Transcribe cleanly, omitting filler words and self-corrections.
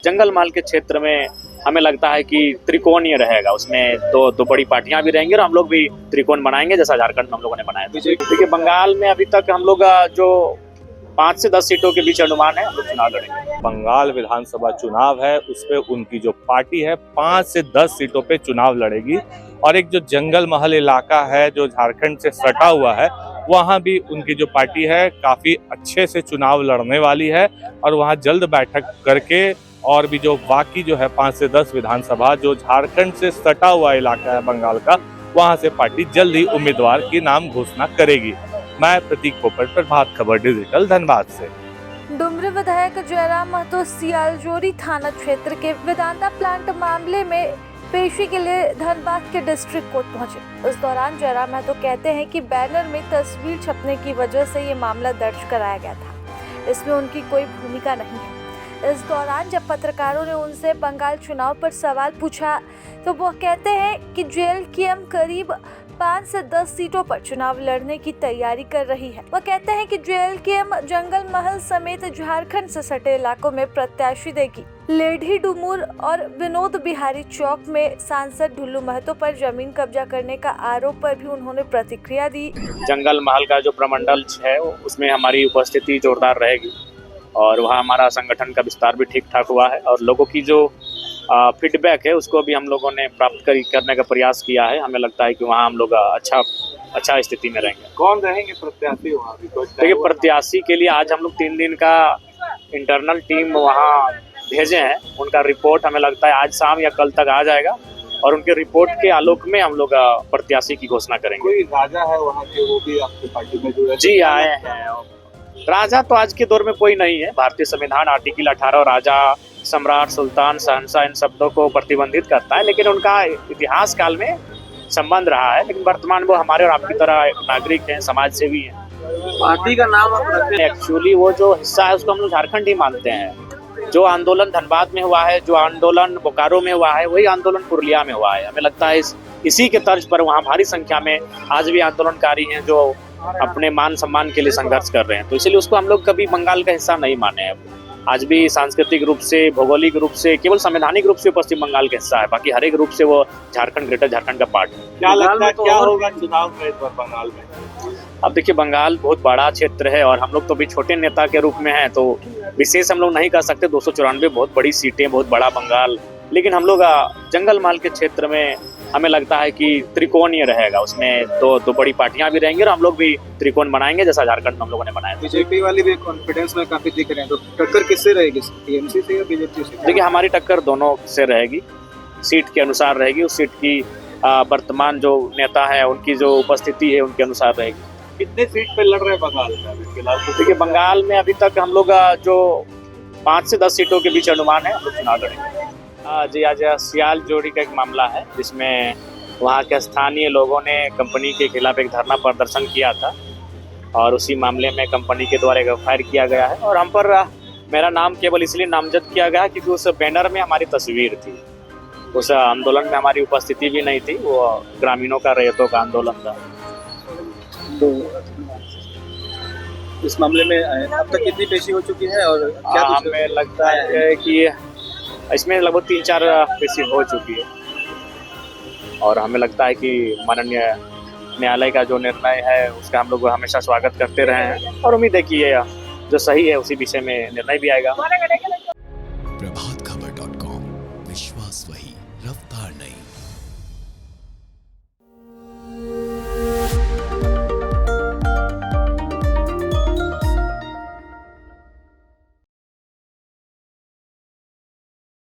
जंगल महल के क्षेत्र में हमें लगता है कि त्रिकोणीय रहेगा, उसमें दो बड़ी पार्टियां भी रहेंगी और हम लोग भी त्रिकोण बनाएंगे जैसा झारखंड में हम लोगों ने बनाया था। देखिए बंगाल में अभी तक हम लोग जो 5 से 10 सीटों के बीच अनुमान है हम लोग चुनाव लड़ेंगे। बंगाल विधानसभा चुनाव है, उस पे उनकी जो पार्टी है 5 से 10 सीटों पे चुनाव लड़ेगी और एक जो जंगल महल इलाका है जो झारखंड से सटा हुआ है वहाँ भी उनकी जो पार्टी है काफी अच्छे से चुनाव लड़ने वाली है और वहाँ जल्द बैठक करके और भी जो बाकी जो है 5 से 10 विधानसभा जो झारखंड से सटा हुआ इलाका है बंगाल का, वहाँ से पार्टी जल्द ही उम्मीदवार की नाम घोषणा करेगी। मैं प्रतीक पोपट, प्रभात खबर डिजिटल, धनबाद से। डुमरी विधायक जयराम महतो सियालजोरी थाना क्षेत्र के वेदांता प्लांट मामले में पेशी के लिए धनबाद के डिस्ट्रिक्ट कोर्ट पहुंचे। इस दौरान जयराम महतो कहते हैं कि बैनर में तस्वीर छपने की वजह से ये मामला दर्ज कराया गया था, इसमें उनकी कोई भूमिका नहीं है। इस दौरान जब पत्रकारों ने उनसे बंगाल चुनाव पर सवाल पूछा तो वो कहते हैं कि जेएलकेएम करीब 5 से 10 सीटों पर चुनाव लड़ने की तैयारी कर रही है। वो कहते हैं कि जेएलकेएम जंगल महल समेत झारखंड से सटे इलाकों में प्रत्याशी देगी। लेढ़ी डुमूर और विनोद बिहारी चौक में सांसद ढुल्लू महतो पर जमीन कब्जा करने का आरोप पर भी उन्होंने प्रतिक्रिया दी। जंगल महल का जो प्रमंडल है उसमें हमारी उपस्थिति जोरदार रहेगी और वहाँ हमारा संगठन का विस्तार भी ठीक ठाक हुआ है और लोगों की जो फीडबैक है उसको भी हम लोगों ने प्राप्त करने का प्रयास किया है। हमें लगता है कि वहाँ हम लोग अच्छा स्थिति में रहेंगे। कौन रहेंगे प्रत्याशी वहाँ? देखिए प्रत्याशी के लिए आज हम लोग 3 दिन का इंटरनल टीम वहाँ भेजे हैं, उनका रिपोर्ट हमें लगता है आज शाम या कल तक आ जाएगा और उनके रिपोर्ट के आलोक में हम लोग प्रत्याशी की घोषणा करेंगे। कोई राजा है वहाँ के, वो भी आपकी पार्टी में जुड़े? जी आए हैं। राजा तो आज के दौर में कोई नहीं है। भारतीय संविधान आर्टिकल 18 राजा, सम्राट, सुल्तान, शहंशाह इन शब्दों को प्रतिबंधित करता है, लेकिन उनका इतिहास काल में संबंध रहा है। लेकिन वर्तमान वो हमारे और आपकी तरह नागरिक हैं, समाज सेवी हैं। पार्टी का नाम आप रखते हैं? एक्चुअली वो जो हिस्सा है उसको हम लोग झारखंड ही मानते हैं। जो आंदोलन धनबाद में हुआ है, जो आंदोलन बोकारो में हुआ है, वही आंदोलन पुरुलिया में हुआ है। हमें लगता है इसी के तर्ज पर वहाँ भारी संख्या में आज भी आंदोलनकारी हैं जो अपने मान सम्मान के लिए संघर्ष कर रहे हैं, तो इसलिए उसको हम लोग कभी बंगाल का हिस्सा नहीं माने हैं। आज भी सांस्कृतिक रूप से, भौगोलिक रूप से, केवल संवैधानिक रूप से पश्चिम बंगाल का हिस्सा है, बाकी हर एक रूप से वो झारखंड, ग्रेटर झारखंड का पार्ट है। क्या लगता है क्या होगा चुनाव में इस बार बंगाल में? अब देखिए बंगाल बहुत बड़ा क्षेत्र है और हम लोग तो भी छोटे नेता के रूप में हैं, तो विशेष हम लोग नहीं कर सकते। 294 बहुत बड़ी सीटें, बहुत बड़ा बंगाल, लेकिन हम लोग जंगल महल के क्षेत्र में हमें लगता है कि त्रिकोणीय रहेगा, उसमें दो बड़ी पार्टियां भी रहेंगी और हम लोग भी त्रिकोण बनाएंगे जैसा झारखंड में हम लोगों ने बनाया था। बीजेपी वाली भी कॉन्फिडेंस में काफी दिख रहे हैं, तो टक्कर किससे रहेगी, टीएमसी से या बीजेपी से? देखिए हमारी टक्कर दोनों से रहेगी, सीट के अनुसार रहेगी। उस सीट की वर्तमान जो नेता है उनकी जो उपस्थिति है उनके अनुसार रहेगी। कितने सीट पे लड़ रहे हैं बंगाल में फिलहाल? देखिए बंगाल में अभी तक हम लोग जो 5 से 10 सीटों के बीच अनुमान है हम लोग चुनाव लड़ेंगे। जी आज सियालजोरी का एक मामला है जिसमें वहाँ के स्थानीय लोगों ने कंपनी के खिलाफ एक धरना प्रदर्शन किया था और उसी मामले में कंपनी के द्वारा एक एफआईआर किया गया है और हम पर मेरा नाम केवल इसलिए नामजद किया गया क्योंकि उस बैनर में हमारी तस्वीर थी। उस आंदोलन में हमारी उपस्थिति भी नहीं थी, वो ग्रामीणों का, रैयतों का आंदोलन था। तो इस मामले में अब तक कितनी पेशी हो चुकी है और क्या हमें लगता है कि इसमें लगभग 3-4 पेशी हो चुकी है और हमें लगता है कि माननीय न्यायालय का जो निर्णय है उसका हम लोग हमेशा स्वागत करते रहे हैं और उम्मीद है कि ये जो सही है उसी विषय में निर्णय भी आएगा। प्रभात खबर.com, विश्वास वही, रफ्तार नहीं।